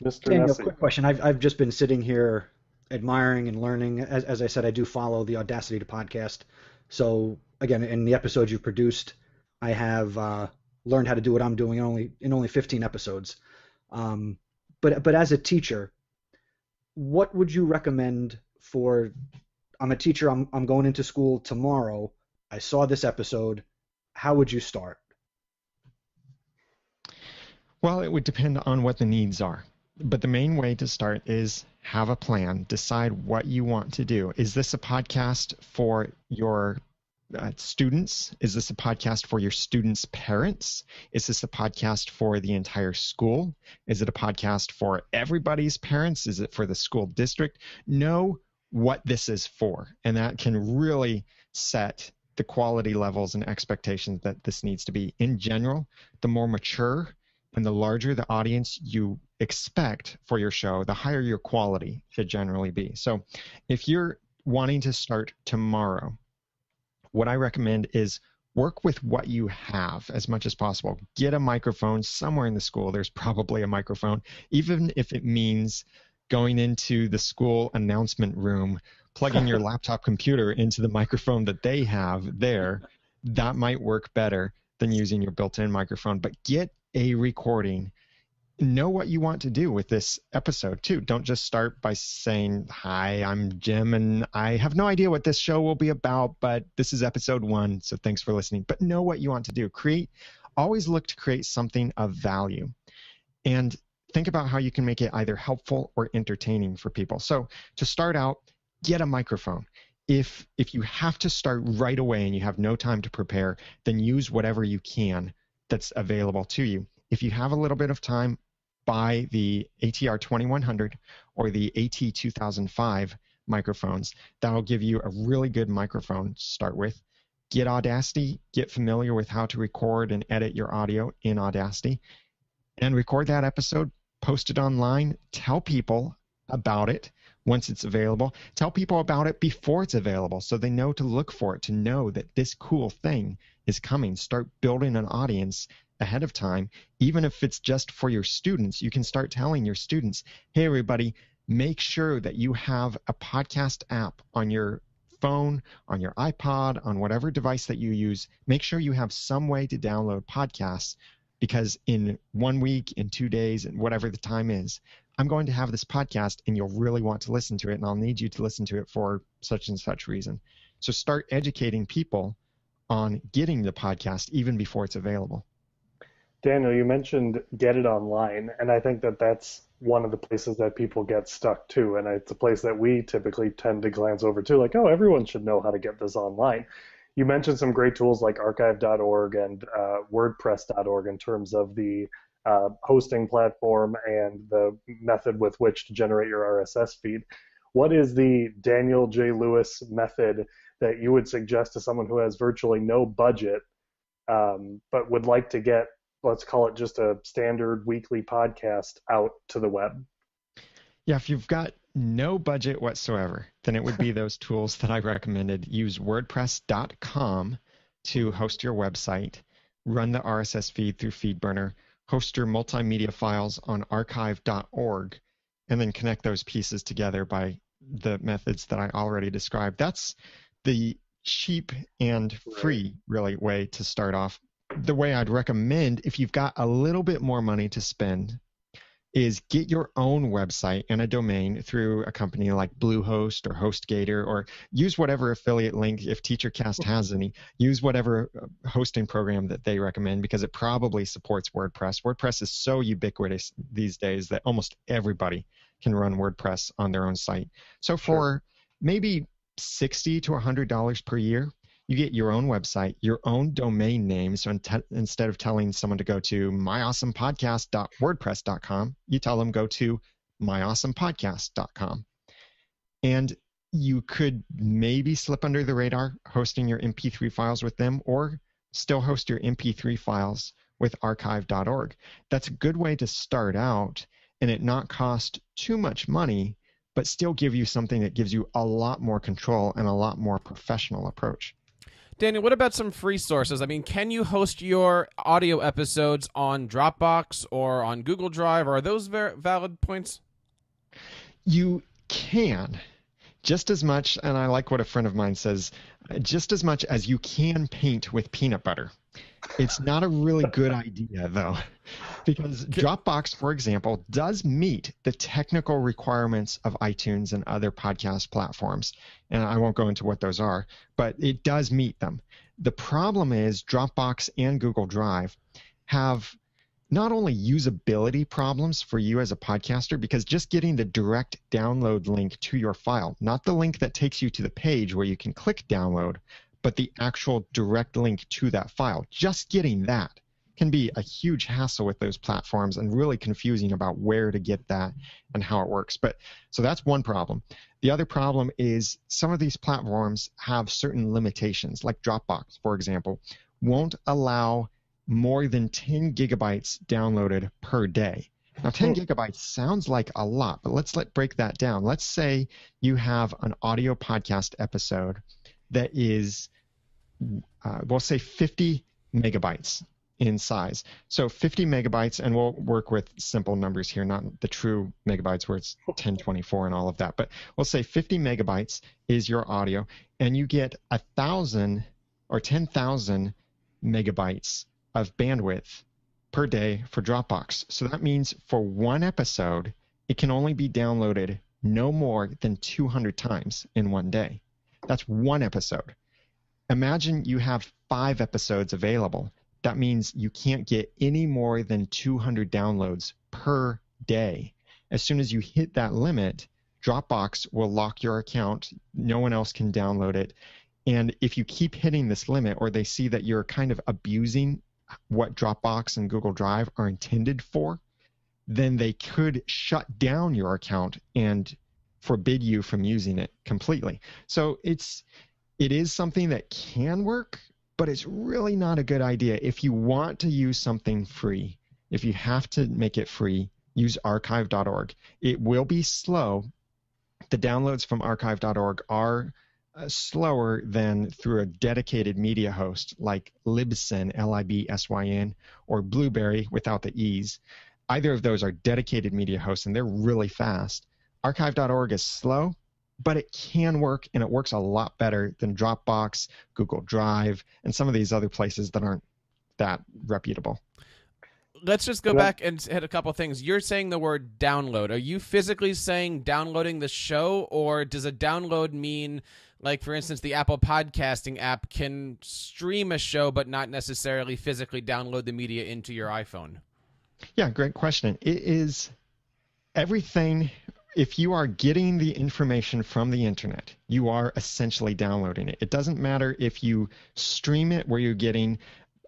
Mr. Daniel, Nessie. quick question. I've just been sitting here admiring and learning. As I said, I do follow the Audacity to podcast. So again, in the episodes you've produced, I have learned how to do what I'm doing in only 15 episodes. But as a teacher, what would you recommend for? I'm a teacher. I'm going into school tomorrow. I saw this episode. How would you start? Well, it would depend on what the needs are. But the main way to start is have a plan. Decide what you want to do. Is this a podcast for your students? Is this a podcast for your students' parents? Is this a podcast for the entire school? Is it a podcast for everybody's parents? Is it for the school district? Know what this is for, and that can really set the quality levels and expectations that this needs to be. In general, the more mature and the larger the audience you expect for your show, the higher your quality should generally be. So if you're wanting to start tomorrow, what I recommend is work with what you have as much as possible. Get a microphone somewhere in the school. There's probably a microphone, even if it means going into the school announcement room, plugging your laptop computer into the microphone that they have there. That might work better than using your built-in microphone. But get a recording. Know what you want to do with this episode too. Don't just start by saying, "Hi, I'm Jim, and I have no idea what this show will be about, but this is episode 1, so thanks for listening." But know what you want to do. Always look to create something of value, and think about how you can make it either helpful or entertaining for people. So to start out, get a microphone. If you have to start right away and you have no time to prepare, then use whatever you can that's available to you. If you have a little bit of time, buy the ATR 2100 or the AT 2005 microphones. That'll give you a really good microphone to start with. Get Audacity, get familiar with how to record and edit your audio in Audacity, and record that episode, post it online, tell people about it once it's available. Tell people about it before it's available so they know to look for it, to know that this cool thing is coming. Start building an audience ahead of time. Even if it's just for your students, you can start telling your students, hey, everybody, make sure that you have a podcast app on your phone, on your iPod, on whatever device that you use. Make sure you have some way to download podcasts, because in 1 week, in 2 days, and whatever the time is, I'm going to have this podcast and you'll really want to listen to it, and I'll need you to listen to it for such and such reason. So start educating people on getting the podcast even before it's available. Daniel, you mentioned get it online, and I think that that's one of the places that people get stuck too, and it's a place that we typically tend to glance over too, like, oh, everyone should know how to get this online. You mentioned some great tools like archive.org and wordpress.org in terms of the hosting platform and the method with which to generate your RSS feed. What is the Daniel J. Lewis method that you would suggest to someone who has virtually no budget but would like to get, let's call it just a standard weekly podcast out to the web? Yeah, if you've got no budget whatsoever, then it would be those tools that I recommended. Use WordPress.com to host your website, run the RSS feed through Feedburner, host your multimedia files on archive.org, and then connect those pieces together by the methods that I already described. That's the cheap and free, really, way to start off. The way I'd recommend, if you've got a little bit more money to spend, is get your own website and a domain through a company like Bluehost or HostGator, or use whatever affiliate link, if TeacherCast has any, use whatever hosting program that they recommend, because it probably supports WordPress. WordPress is so ubiquitous these days that almost everybody can run WordPress on their own site. So for maybe $60 to $100 per year, you get your own website, your own domain name. So instead of telling someone to go to myawesomepodcast.wordpress.com, you tell them go to myawesomepodcast.com. And you could maybe slip under the radar hosting your MP3 files with them, or still host your MP3 files with archive.org. That's a good way to start out and it not cost too much money, but still give you something that gives you a lot more control and a lot more professional approach. Daniel, what about some free sources? I mean, can you host your audio episodes on Dropbox or on Google Drive? Are those valid points? You can, just as much, and I like what a friend of mine says, just as much as you can paint with peanut butter. It's not a really good idea, though, because Dropbox, for example, does meet the technical requirements of iTunes and other podcast platforms. And I won't go into what those are, but it does meet them. The problem is Dropbox and Google Drive have not only usability problems for you as a podcaster, because just getting the direct download link to your file, not the link that takes you to the page where you can click download, but the actual direct link to that file, just getting that can be a huge hassle with those platforms and really confusing about where to get that and how it works. So that's one problem. The other problem is some of these platforms have certain limitations, like Dropbox, for example, won't allow more than 10 gigabytes downloaded per day. Now, 10 gigabytes sounds like a lot, but let's break that down. Let's say you have an audio podcast episode that is, we'll say 50 megabytes in size. So 50 megabytes, and we'll work with simple numbers here, not the true megabytes where it's 1024 and all of that, but we'll say 50 megabytes is your audio, and you get 1,000 or 10,000 megabytes of bandwidth per day for Dropbox. So that means for one episode, it can only be downloaded no more than 200 times in one day. That's one episode. Imagine you have 5 episodes available. That means you can't get any more than 200 downloads per day. As soon as you hit that limit, Dropbox will lock your account. No one else can download it. And if you keep hitting this limit, or they see that you're kind of abusing what Dropbox and Google Drive are intended for, then they could shut down your account and forbid you from using it completely. So it is something that can work, but it's really not a good idea. If you want to use something free, if you have to make it free, use archive.org. It will be slow. The downloads from archive.org are slower than through a dedicated media host like Libsyn, Libsyn, or Blueberry without the E's. Either of those are dedicated media hosts, and they're really fast. Archive.org is slow, but it can work, and it works a lot better than Dropbox, Google Drive, and some of these other places that aren't that reputable. Let's just go back and hit a couple things. You're saying the word download. Are you physically saying downloading the show, or does a download mean, like, for instance, the Apple podcasting app can stream a show but not necessarily physically download the media into your iPhone? Yeah, great question. It is everything. If you are getting the information from the internet, you are essentially downloading it. It doesn't matter if you stream it where you're getting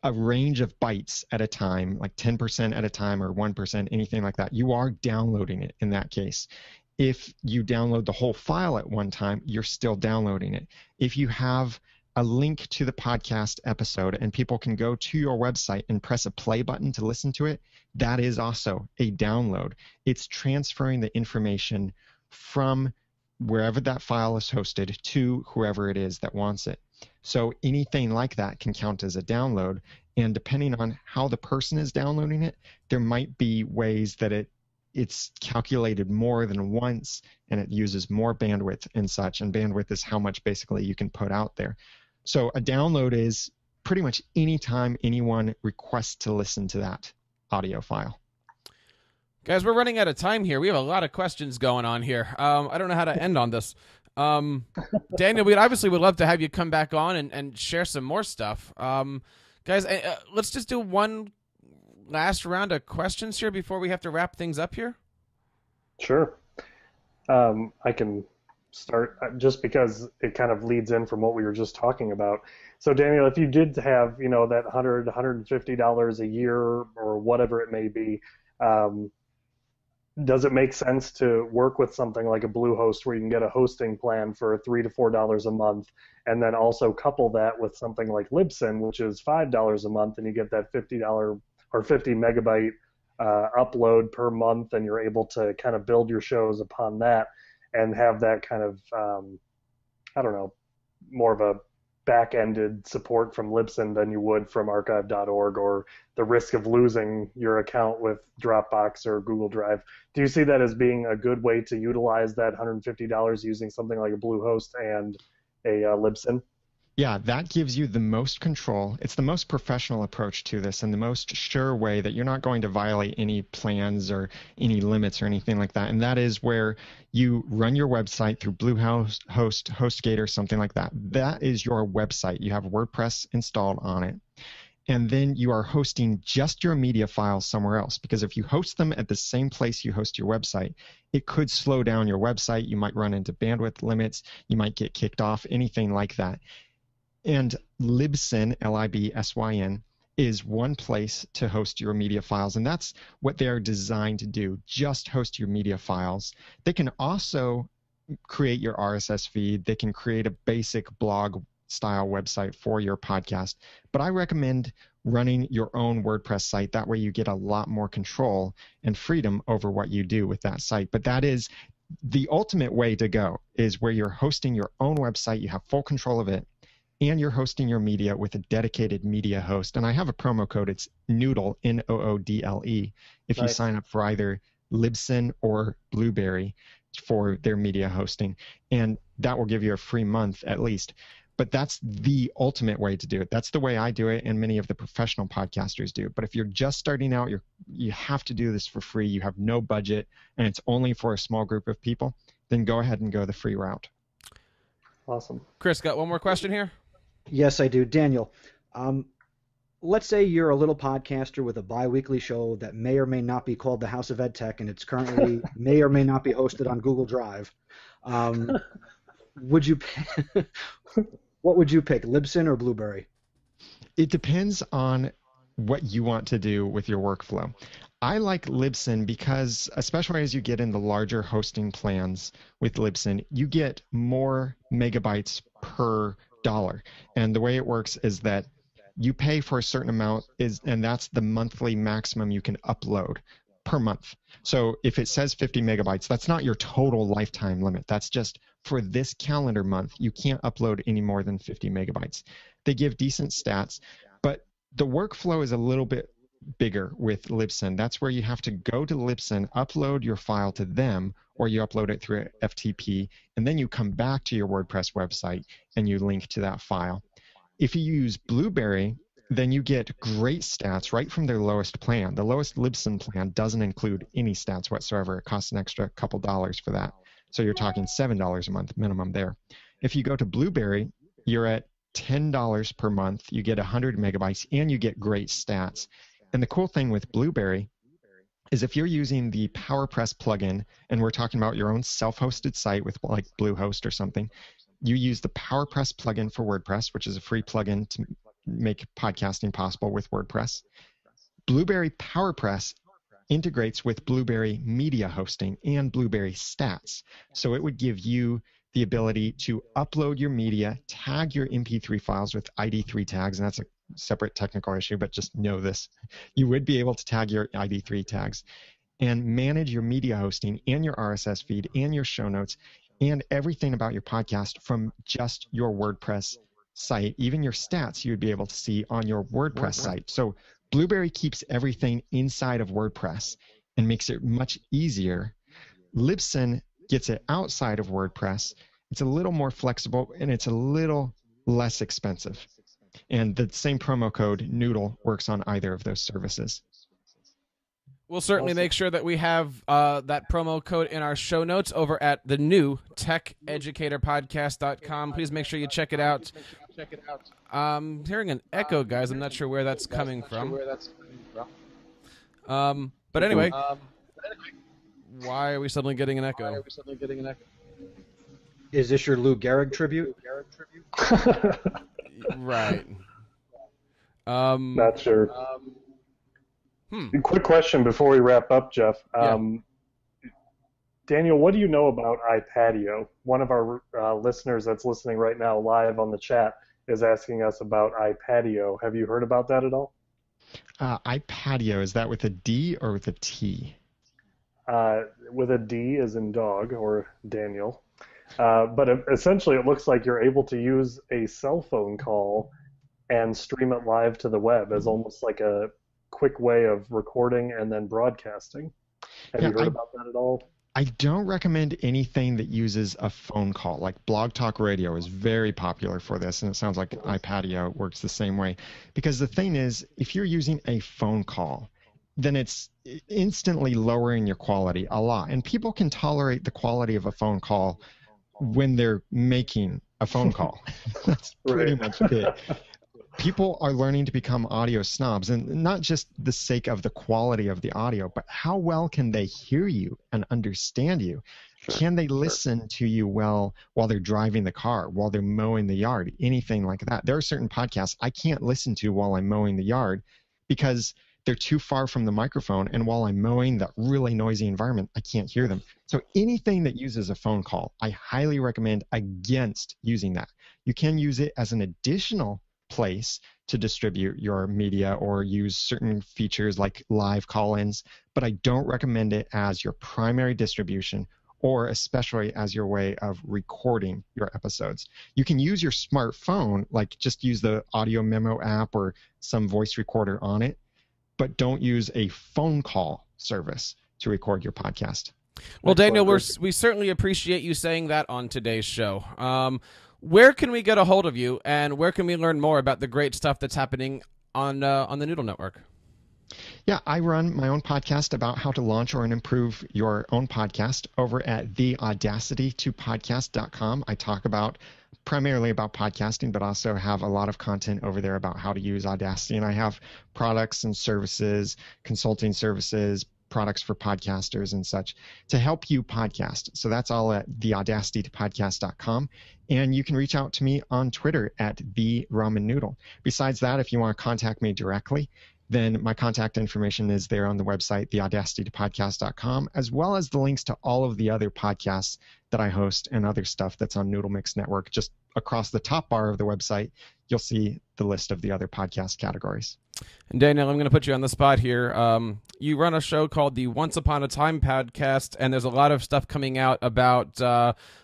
a range of bytes at a time, like 10% at a time or 1%, anything like that. You are downloading it in that case. If you download the whole file at one time, you're still downloading it. If you have a link to the podcast episode and people can go to your website and press a play button to listen to it, that is also a download. It's transferring the information from wherever that file is hosted to whoever it is that wants it. So anything like that can count as a download, and depending on how the person is downloading it, there might be ways that it's calculated more than once and it uses more bandwidth and such, and bandwidth is how much basically you can put out there. So a download is pretty much any time anyone requests to listen to that audio file. Guys, we're running out of time here. We have a lot of questions going on here. I don't know how to end on this. Daniel, we obviously would love to have you come back on and share some more stuff. Guys, let's just do one last round of questions here before we have to wrap things up here. Sure. I can start just because it kind of leads in from what we were just talking about. So Daniel, if you did have, that $100, $150 a year or whatever it may be, does it make sense to work with something like a Bluehost where you can get a hosting plan for $3 to $4 a month, and then also couple that with something like Libsyn, which is $5 a month, and you get that $50 or 50 megabyte upload per month, and you're able to kind of build your shows upon that and have that kind of, more of a back-ended support from Libsyn than you would from archive.org, or the risk of losing your account with Dropbox or Google Drive. Do you see that as being a good way to utilize that $150 using something like a Bluehost and a Libsyn? Yeah, that gives you the most control. It's the most professional approach to this and the most sure way that you're not going to violate any plans or any limits or anything like that. And that is where you run your website through Bluehost, HostGator, something like that. That is your website. You have WordPress installed on it. And then you are hosting just your media files somewhere else, because if you host them at the same place you host your website, it could slow down your website. You might run into bandwidth limits. You might get kicked off, anything like that. And Libsyn, Libsyn, is one place to host your media files, and that's what they are designed to do, just host your media files. They can also create your RSS feed. They can create a basic blog-style website for your podcast, but I recommend running your own WordPress site. That way you get a lot more control and freedom over what you do with that site. But that is the ultimate way to go, is where you're hosting your own website. You have full control of it, and you're hosting your media with a dedicated media host. And I have a promo code. It's Noodle, Noodle, if you sign up for either Libsyn or Blueberry for their media hosting. And that will give you a free month at least. But that's the ultimate way to do it. That's the way I do it, and many of the professional podcasters do. But if you're just starting out, you have to do this for free. You have no budget, and it's only for a small group of people, then go ahead and go the free route. Awesome. Chris, got one more question here? Yes, I do. Daniel, let's say you're a little podcaster with a bi-weekly show that may or may not be called The House of EdTech, and it's currently may or may not be hosted on Google Drive. What would you pick, Libsyn or Blueberry? It depends on what you want to do with your workflow. I like Libsyn because, especially as you get in the larger hosting plans with Libsyn, you get more megabytes per dollar. And the way it works is that you pay for a certain amount, and that's the monthly maximum you can upload per month. So if it says 50 megabytes, that's not your total lifetime limit. That's just for this calendar month. You can't upload any more than 50 megabytes. They give decent stats, but the workflow is a little bit bigger with Libsyn. That's where you have to go to Libsyn, upload your file to them, or you upload it through FTP, and then you come back to your WordPress website and you link to that file. If you use Blueberry, then you get great stats right from their lowest plan. The lowest Libsyn plan doesn't include any stats whatsoever. It costs an extra couple dollars for that. So you're talking $7 a month minimum there. If you go to Blueberry, you're at $10 per month. You get 100 megabytes, and you get great stats. And the cool thing with Blueberry is if you're using the PowerPress plugin, and we're talking about your own self-hosted site with like Bluehost or something, you use the PowerPress plugin for WordPress, which is a free plugin to make podcasting possible with WordPress. Blueberry PowerPress integrates with Blueberry Media Hosting and Blueberry Stats. So it would give you the ability to upload your media, tag your MP3 files with ID3 tags, and that's a separate technical issue, but just know this. You would be able to tag your ID3 tags and manage your media hosting and your RSS feed and your show notes and everything about your podcast from just your WordPress site. Even your stats you would be able to see on your WordPress site. So Blueberry keeps everything inside of WordPress and makes it much easier. Libsyn gets it outside of WordPress. It's a little more flexible, and it's a little less expensive. And the same promo code, Noodle, works on either of those services. We'll certainly make sure that we have that promo code in our show notes over at the new techeducatorpodcast.com. Please make sure you check it out. I'm hearing an echo, guys. I'm not sure where that's coming from. But anyway, why are we suddenly getting an echo? Is this your Lou Gehrig tribute? Right. Not sure. Quick question before we wrap up, Jeff. Daniel, what do you know about iPadio? One of our listeners that's listening right now live on the chat is asking us about iPadio. Have you heard about that at all? iPadio, is that with a D or with a T? With a D as in dog, or Daniel. But essentially, it looks like you're able to use a cell phone call and stream it live to the web as almost like a quick way of recording and then broadcasting. Have you heard about that at all? I don't recommend anything that uses a phone call. Like Blog Talk Radio is very popular for this, and it sounds like iPadio works the same way. Because the thing is, if you're using a phone call, then it's instantly lowering your quality a lot. And people can tolerate the quality of a phone call when they're making a phone call. That's pretty much it. People are learning to become audio snobs, and not just the sake of the quality of the audio, but how well can they hear you and understand you? Can they listen to you well while they're driving the car, while they're mowing the yard, anything like that? There are certain podcasts I can't listen to while I'm mowing the yard because they're too far from the microphone, and while I'm mowing that really noisy environment, I can't hear them. So anything that uses a phone call, I highly recommend against using that. You can use it as an additional place to distribute your media or use certain features like live call-ins, but I don't recommend it as your primary distribution or especially as your way of recording your episodes. You can use your smartphone, like just use the audio memo app or some voice recorder on it, but don't use a phone call service to record your podcast. Well, Daniel, we certainly appreciate you saying that on today's show. Where can we get a hold of you, and where can we learn more about the great stuff that's happening on the Noodle Network? Yeah, I run my own podcast about how to launch or improve your own podcast over at theaudacitytopodcast.com. I talk primarily about podcasting, but also have a lot of content over there about how to use Audacity. And I have products and services, consulting services, products for podcasters and such to help you podcast. So that's all at theaudacitytopodcast.com. And you can reach out to me on Twitter at @TheRamenNoodle. Besides that, if you want to contact me directly, then my contact information is there on the website, theaudacitytopodcast.com, as well as the links to all of the other podcasts that I host and other stuff that's on Noodle Mix Network. Just across the top bar of the website, you'll see the list of the other podcast categories. And Daniel, I'm going to put you on the spot here. You run a show called the Once Upon a Time podcast, and there's a lot of stuff coming out about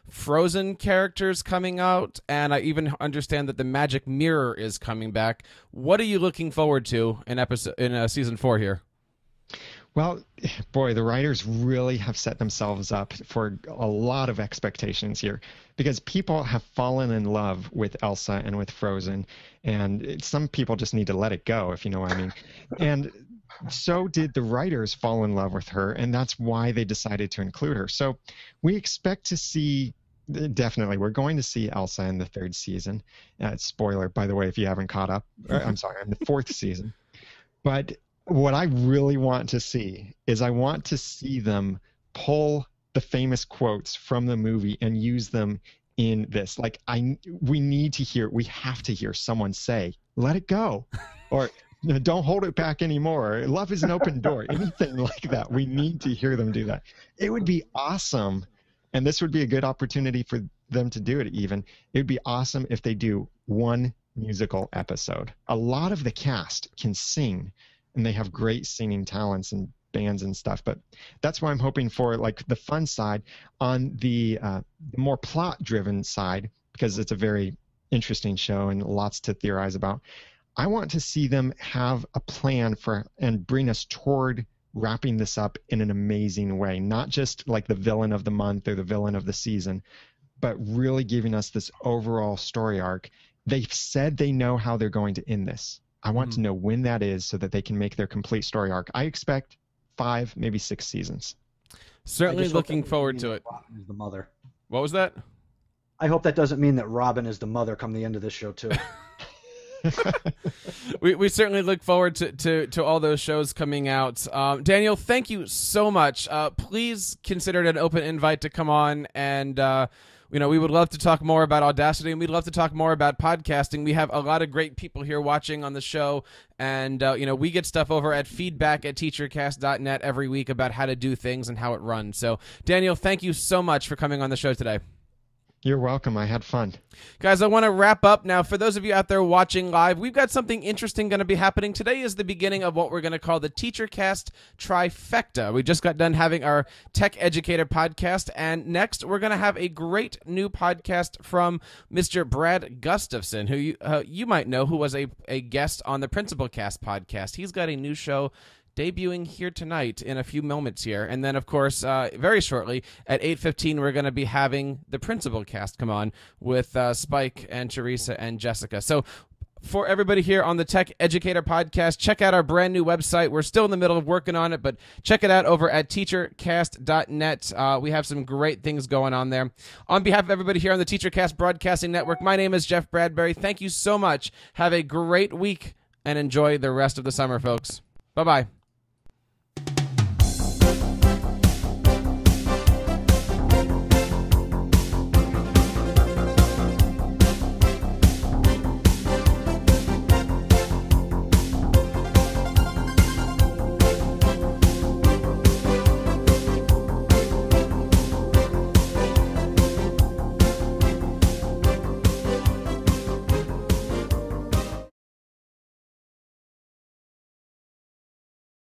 Frozen characters coming out, and I even understand that the Magic Mirror is coming back. What are you looking forward to in season 4 here? Well, boy, the writers really have set themselves up for a lot of expectations here because people have fallen in love with Elsa and with Frozen, and some people just need to let it go, if you know what I mean. And so did the writers fall in love with her, and that's why they decided to include her. So we expect to see, definitely, we're going to see Elsa in the 3rd season. Spoiler, by the way, if you haven't caught up. I'm sorry, in the 4th season. But what I really want to see is I want to see them pull the famous quotes from the movie and use them in this. Like we have to hear someone say, "Let it go," or "Don't hold it back anymore." "Love is an open door." Anything like that. We need to hear them do that. It would be awesome, and this would be a good opportunity for them to do it even. It would be awesome if they do one musical episode. A lot of the cast can sing, and they have great singing talents and bands and stuff. But that's why I'm hoping for like the fun side. On the more plot-driven side, because it's a very interesting show and lots to theorize about, I want to see them have a plan for and bring us toward wrapping this up in an amazing way. Not just like the villain of the month or the villain of the season, but really giving us this overall story arc. They've said they know how they're going to end this. I want to know when that is so that they can make their complete story arc. I expect 5, maybe 6 seasons. Certainly looking forward to it. Robin is the mother. What was that? I hope that doesn't mean that Robin is the mother come the end of this show, too. we certainly look forward to all those shows coming out. Daniel, thank you so much. Please consider it an open invite to come on, and we would love to talk more about Audacity, and we'd love to talk more about podcasting. We have a lot of great people here watching on the show, and we get stuff over at feedback@teachercast.net every week about how to do things and how it runs. So, Daniel, thank you so much for coming on the show today. You're welcome. I had fun. Guys, I want to wrap up now. For those of you out there watching live, we've got something interesting going to be happening. Today is the beginning of what we're going to call the TeacherCast Trifecta. We just got done having our Tech Educator podcast, and next we're going to have a great new podcast from Mr. Brad Gustafson, who you might know, who was a guest on the Principal Cast podcast. He's got a new show debuting here tonight in a few moments here. And then, of course, very shortly at 8:15, we're going to be having the Principal Cast come on with Spike and Teresa and Jessica. So for everybody here on the Tech Educator podcast, check out our brand new website. We're still in the middle of working on it, but check it out over at teachercast.net. We have some great things going on there. On behalf of everybody here on the TeacherCast Broadcasting Network, my name is Jeff Bradbury. Thank you so much. Have a great week and enjoy the rest of the summer, folks. Bye-bye.